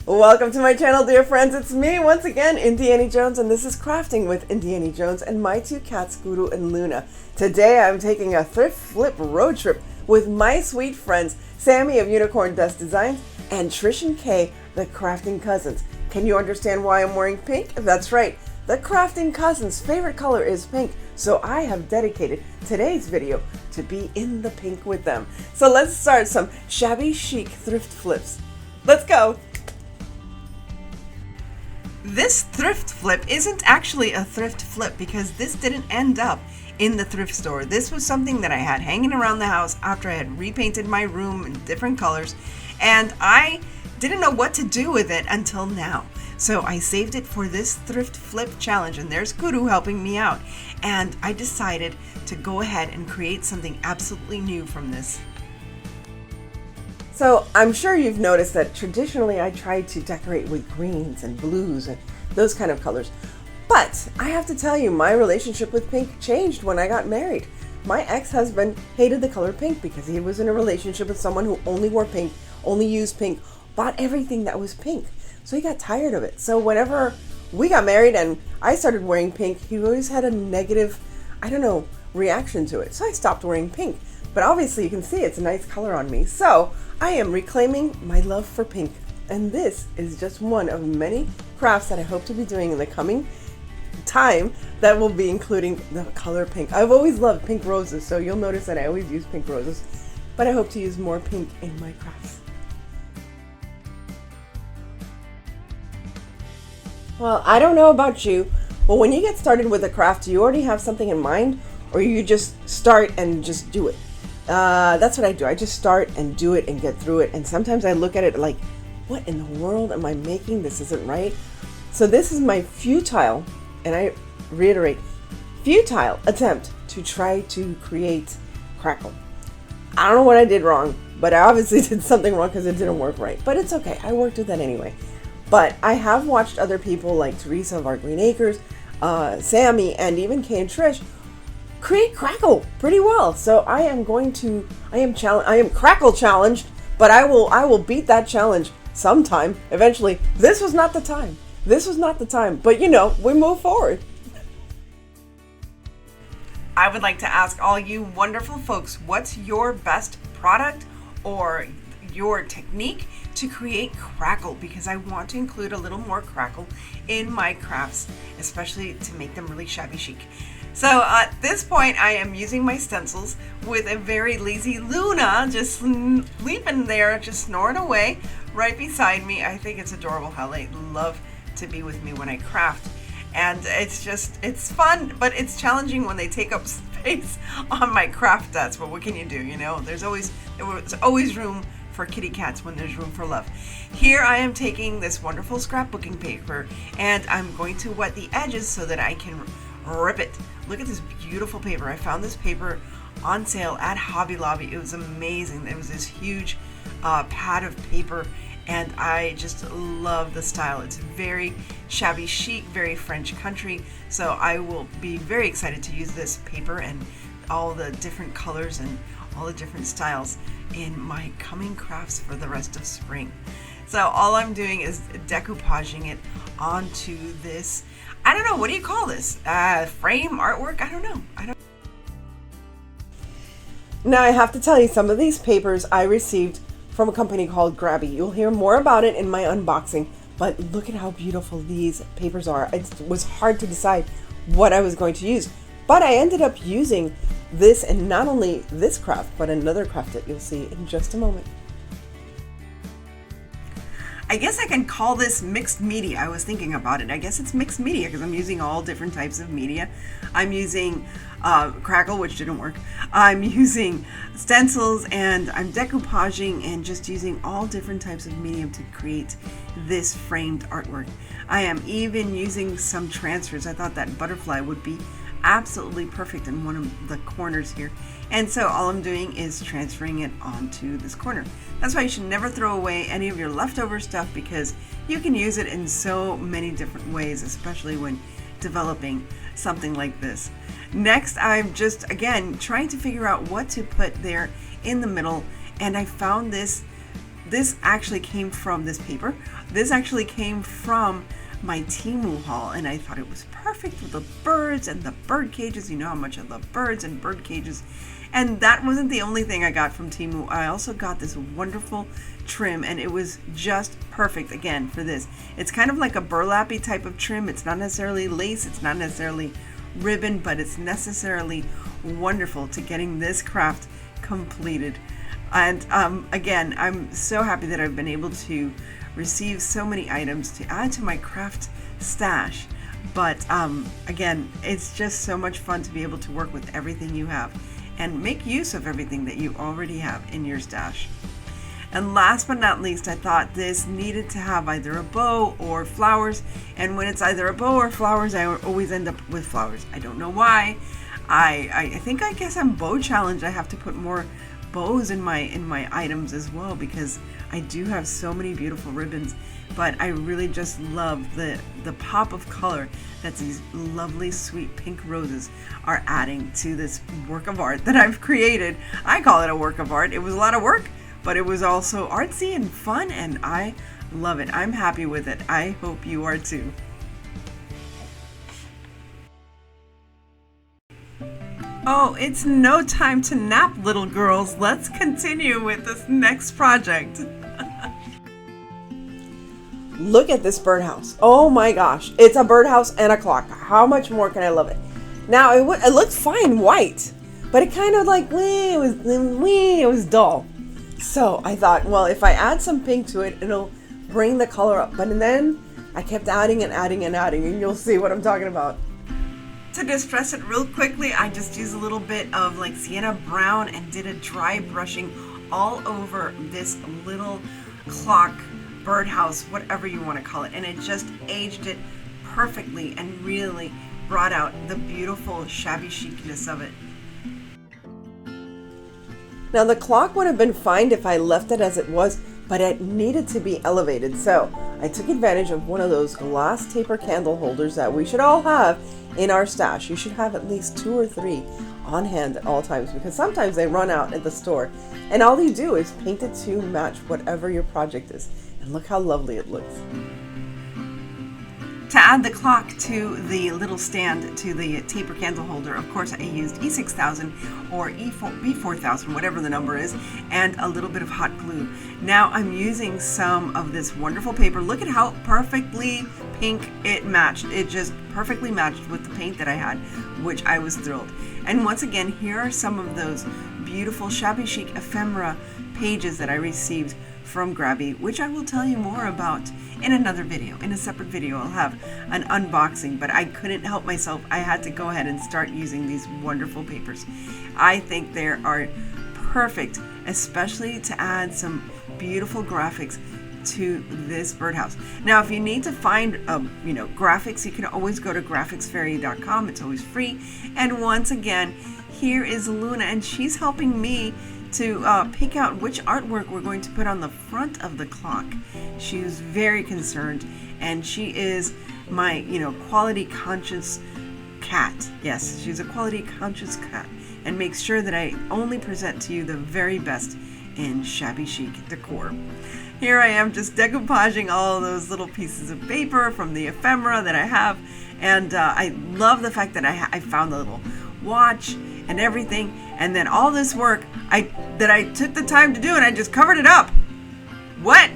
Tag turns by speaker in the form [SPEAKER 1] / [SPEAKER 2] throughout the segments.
[SPEAKER 1] Welcome to my channel, dear friends. It's me once again, Indiana Jones, and this is Crafting with Indiana Jones and my two cats, Guru and Luna. Today I'm taking a thrift flip road trip with my sweet friends, Sammie of Unicorn Dust Designs and Trish and Kay, the Crafting Cousins. Can you understand why I'm wearing pink? That's right. The Crafting Cousins' favorite color is pink, so I have dedicated today's video to be in the pink with them. So let's start some shabby chic thrift flips. Let's go! This thrift flip isn't actually a thrift flip because this didn't end up in the thrift store. This was something that I had hanging around the house after I had repainted my room in different colors, and I didn't know what to do with it until now. So I saved it for this thrift flip challenge, and there's Guru helping me out. And I decided to go ahead and create something absolutely new from this. So I'm sure you've noticed that traditionally I try to decorate with greens and blues and those kind of colors. But I have to tell you, my relationship with pink changed when I got married. My ex-husband hated the color pink because he was in a relationship with someone who only wore pink, only used pink, bought everything that was pink. So he got tired of it. So whenever we got married and I started wearing pink, he always had a negative, reaction to it. So I stopped wearing pink. But obviously you can see it's a nice color on me. So I am reclaiming my love for pink. And this is just one of many crafts that I hope to be doing in the coming time that will be including the color pink. I've always loved pink roses, so you'll notice that I always use pink roses. But I hope to use more pink in my crafts. Well, I don't know about you, but when you get started with a craft, do you already have something in mind, or you just start and just do it? That's what I do. I just start and do it and get through it. And sometimes I look at it like, what in the world am I making? This isn't right. So this is my futile, and I reiterate, futile attempt to try to create crackle. I don't know what I did wrong, but I obviously did something wrong because it didn't work right. But it's okay. I worked with that anyway. But I have watched other people like Teresa of Our Green Acres, Sammie, and even Kay and Trish create crackle pretty well. So I am crackle challenged, but I will beat that challenge sometime eventually. This was not the time. But we move forward. I would like to ask all you wonderful folks, what's your best product or your technique to create crackle? Because I want to include a little more crackle in my crafts, especially to make them really shabby chic. So at this point, I am using my stencils with a very lazy Luna just sleeping there, just snoring away right beside me. I think it's adorable how they love to be with me when I craft. And it's fun, but it's challenging when they take up space on my craft desk. But what can you do? There was always room for kitty cats when there's room for love. Here I am taking this wonderful scrapbooking paper, and I'm going to wet the edges so that I can rip it. Look at this beautiful paper. I found this paper on sale at Hobby Lobby. It was amazing. It was this huge pad of paper, and I just love the style. It's very shabby chic, very French country. So I will be very excited to use this paper and all the different colors and all the different styles in my coming crafts for the rest of spring. So all I'm doing is decoupaging it onto this, I don't know, what do you call this? Frame artwork? I don't know. Now I have to tell you, some of these papers I received from a company called Grabby. You'll hear more about it in my unboxing, but look at how beautiful these papers are. It was hard to decide what I was going to use, but I ended up using this, and not only this craft, but another craft that you'll see in just a moment. I guess I can call this mixed media. I was thinking about it. I guess it's mixed media because I'm using all different types of media. I'm using crackle, which didn't work. I'm using stencils, and I'm decoupaging and just using all different types of medium to create this framed artwork. I am even using some transfers. I thought that butterfly would be absolutely perfect in one of the corners here. And so all I'm doing is transferring it onto this corner. That's why you should never throw away any of your leftover stuff, because you can use it in so many different ways, especially when developing something like this. Next, I'm just, again, trying to figure out what to put there in the middle, and I found this this actually came from this paper. This actually came from my Temu haul, and I thought it was perfect with the birds and the bird cages. You know how much I love birds and bird cages. And that wasn't the only thing I got from Temu. I also got this wonderful trim, and it was just perfect again for this. It's kind of like a burlappy type of trim. It's not necessarily lace, it's not necessarily ribbon, but it's necessarily wonderful to getting this craft completed. And again, I'm so happy that I've been able to receive so many items to add to my craft stash. But again, it's just so much fun to be able to work with everything you have and make use of everything that you already have in your stash. And last but not least, I thought this needed to have either a bow or flowers. And when it's either a bow or flowers, I always end up with flowers. I don't know why. I guess I'm bow challenged. I have to put more bows in my items as well, because I do have so many beautiful ribbons. But I really just love the pop of color that these lovely sweet pink roses are adding to this work of art that I've created. I call it a work of art. It was a lot of work, but it was also artsy and fun, and I love it. I'm happy with it. I hope you are too. Oh, it's no time to nap, little girls. Let's continue with this next project. Look at this birdhouse. Oh my gosh. It's a birdhouse and a clock. How much more can I love it? Now, it looked fine white, but it kind of like, it was dull. So I thought, well, if I add some pink to it, it'll bring the color up. But then I kept adding and adding and adding, and you'll see what I'm talking about. To distress it real quickly, I just used a little bit of like sienna brown and did a dry brushing all over this little clock, birdhouse, whatever you want to call it. And it just aged it perfectly and really brought out the beautiful shabby chicness of it. Now the clock would have been fine if I left it as it was, but it needed to be elevated. So I took advantage of one of those glass taper candle holders that we should all have in our stash. You should have at least 2 or 3 on hand at all times, because sometimes they run out at the store. And all you do is paint it to match whatever your project is. And look how lovely it looks. To add the clock to the little stand, to the taper candle holder, of course I used E6000 or B4000, whatever the number is, and a little bit of hot glue. Now I'm using some of this wonderful paper. Look at how perfectly pink it matched. It just perfectly matched with the paint that I had, which I was thrilled. And once again, here are some of those beautiful Shabby Chic ephemera pages that I received from Grabby, which I will tell you more about in another video. In a separate video, I'll have an unboxing, but I couldn't help myself. I had to go ahead and start using these wonderful papers. I think they are perfect, especially to add some beautiful graphics to this birdhouse. Now, if you need to find, graphics, you can always go to graphicsfairy.com. It's always free. And once again, here is Luna, and she's helping me to pick out which artwork we're going to put on the front of the clock. She was very concerned, and she is my, quality conscious cat. Yes, she's a quality conscious cat, and makes sure that I only present to you the very best in Shabby Chic decor. Here I am just decoupaging all those little pieces of paper from the ephemera that I have, and I love the fact that I found a little watch and everything, and then all this work that I took the time to do, and I just covered it up. What?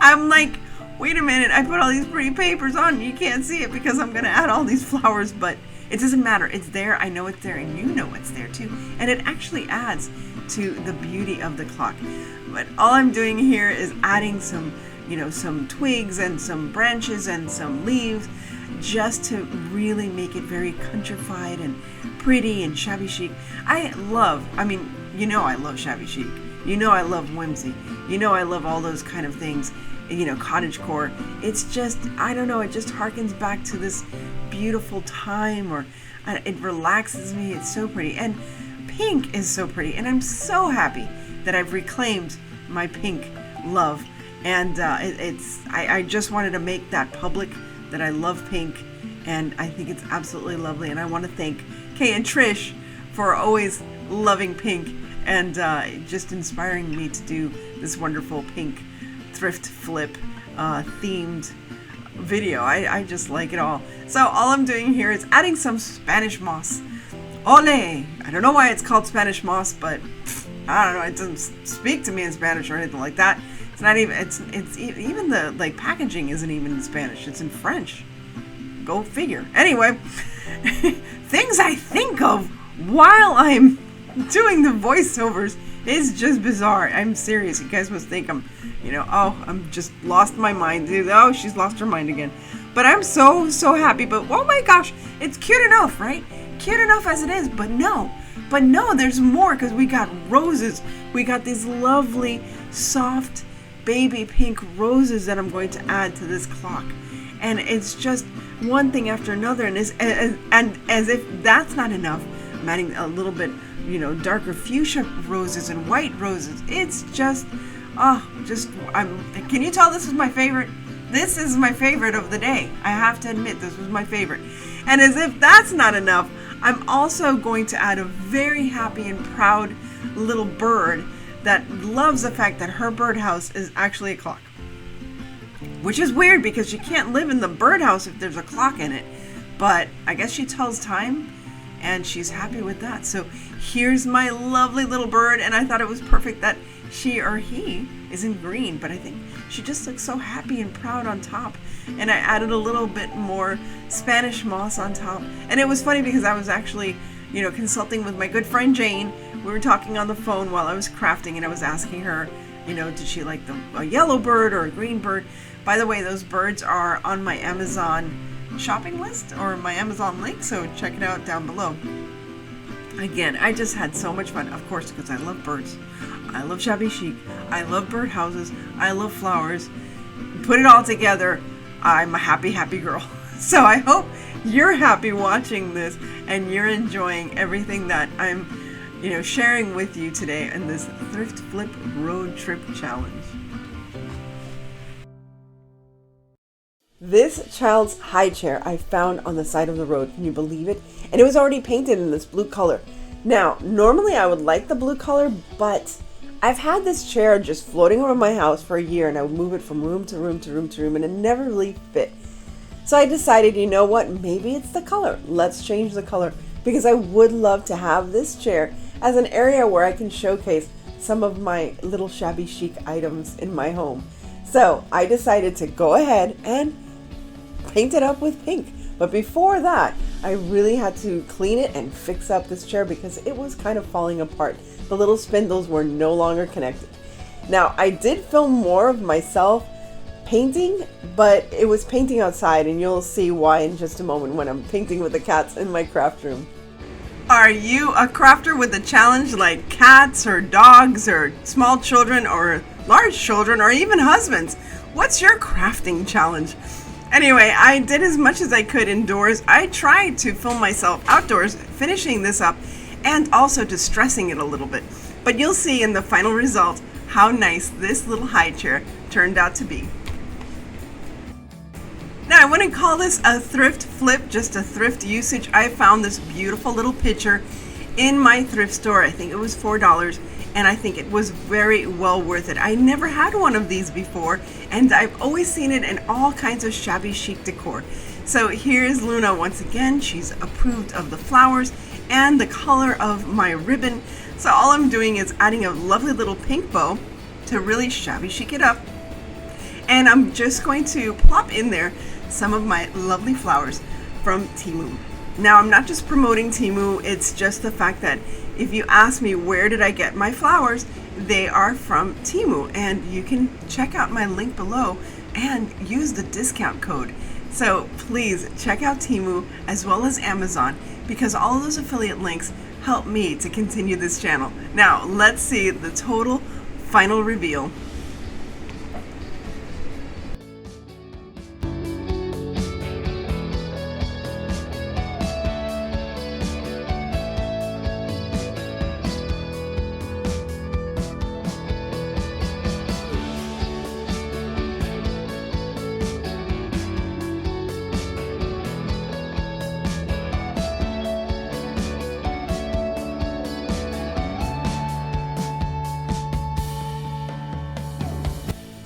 [SPEAKER 1] I'm like, wait a minute, I put all these pretty papers on, you can't see it because I'm gonna add all these flowers, but it doesn't matter, it's there, I know it's there, and you know it's there too, and it actually adds to the beauty of the clock. But all I'm doing here is adding some, some twigs and some branches and some leaves, just to really make it very countrified and pretty and shabby chic. I love shabby chic. I love whimsy. I love all those kind of things. Cottagecore. It's just, I don't know, it just harkens back to this beautiful time, or it relaxes me. It's so pretty. And pink is so pretty. And I'm so happy that I've reclaimed my pink love. And I just wanted to make that public, that I love pink, and I think it's absolutely lovely. And I want to thank Kay and Trish for always loving pink and just inspiring me to do this wonderful pink thrift flip themed video. I just like it all. So all I'm doing here is adding some Spanish moss. Ole! I don't know why it's called Spanish moss, but I don't know. It doesn't speak to me in Spanish or anything like that. It's not even. It's even the like packaging isn't even in Spanish. It's in French. Go figure. Anyway, things I think of while I'm doing the voiceovers is just bizarre. I'm serious. You guys must think I'm, I'm just lost my mind. Oh, she's lost her mind again. But I'm so happy. But oh my gosh, it's cute enough, right? Cute enough as it is. But no, there's more, because we got roses. We got these lovely, soft, baby pink roses that I'm going to add to this clock. And it's just one thing after another. And as if that's not enough, I'm adding a little bit, darker fuchsia roses and white roses. It's just, can you tell this is my favorite? This is my favorite of the day. I have to admit, this was my favorite. And as if that's not enough, I'm also going to add a very happy and proud little bird that loves the fact that her birdhouse is actually a clock. Which is weird, because you can't live in the birdhouse if there's a clock in it. But I guess she tells time, and she's happy with that. So here's my lovely little bird, and I thought it was perfect that she or he is in green, but I think she just looks so happy and proud on top. And I added a little bit more Spanish moss on top. And it was funny because I was actually, consulting with my good friend Jane. We were talking on the phone while I was crafting, and I was asking her, did she like a yellow bird or a green bird? By the way, those birds are on my Amazon shopping list or my Amazon link, so check it out down below. Again, I just had so much fun, of course, because I love birds. I love Shabby Chic. I love birdhouses. I love flowers. Put it all together, I'm a happy girl. So I hope you're happy watching this and you're enjoying everything that I'm, sharing with you today in this Thrift Flip Road Trip Challenge. This child's high chair I found on the side of the road. Can you believe it? And it was already painted in this blue color. Now, normally I would like the blue color, but I've had this chair just floating around my house for a year, and I would move it from room to room to room to room, and it never really fit. So I decided, you know what? Maybe it's the color. Let's change the color, because I would love to have this chair as an area where I can showcase some of my little Shabby Chic items in my home. So I decided to go ahead and paint it up with pink. But before that, I really had to clean it and fix up this chair because it was kind of falling apart. The little spindles were no longer connected. Now, I did film more of myself painting, but it was painting outside, and you'll see why in just a moment when I'm painting with the cats in my craft room. Are you a crafter with a challenge like cats or dogs or small children or large children or even husbands? What's your crafting challenge? Anyway, I did as much as I could indoors. I tried to film myself outdoors finishing this up and also distressing it a little bit. But you'll see in the final result how nice this little high chair turned out to be. Now, I wouldn't call this a thrift flip, just a thrift usage. I found this beautiful little picture in my thrift store. I think it was $4, and I think it was very well worth it. I never had one of these before, and I've always seen it in all kinds of Shabby Chic decor. So here's Luna once again. She's approved of the flowers and the color of my ribbon. So all I'm doing is adding a lovely little pink bow to really Shabby Chic it up. And I'm just going to plop in there some of my lovely flowers from Temu. Now, I'm not just promoting Temu, it's just the fact that if you ask me where did I get my flowers, they are from Temu, and you can check out my link below and use the discount code. So please check out Temu as well as Amazon, because all of those affiliate links help me to continue this channel. Now, let's see the total final reveal.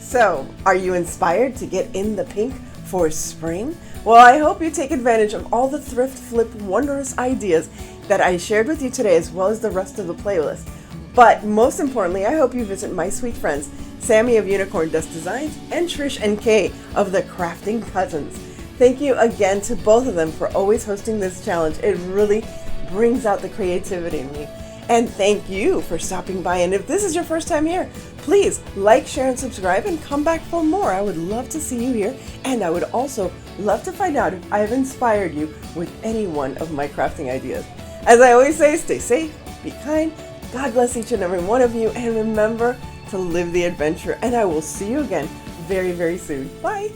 [SPEAKER 1] So, are you inspired to get in the pink for spring? Well, I hope you take advantage of all the thrift flip wondrous ideas that I shared with you today, as well as the rest of the playlist. But most importantly, I hope you visit my sweet friends, Sammie of Unicorn Dust Designs and Trish and Kay of the Crafting Cousins. Thank you again to both of them for always hosting this challenge. It really brings out the creativity in me. And thank you for stopping by. And if this is your first time here, please like, share, and subscribe and come back for more. I would love to see you here. And I would also love to find out if I've inspired you with any one of my crafting ideas. As I always say, stay safe, be kind, God bless each and every one of you, and remember to live the adventure. And I will see you again very, very soon. Bye.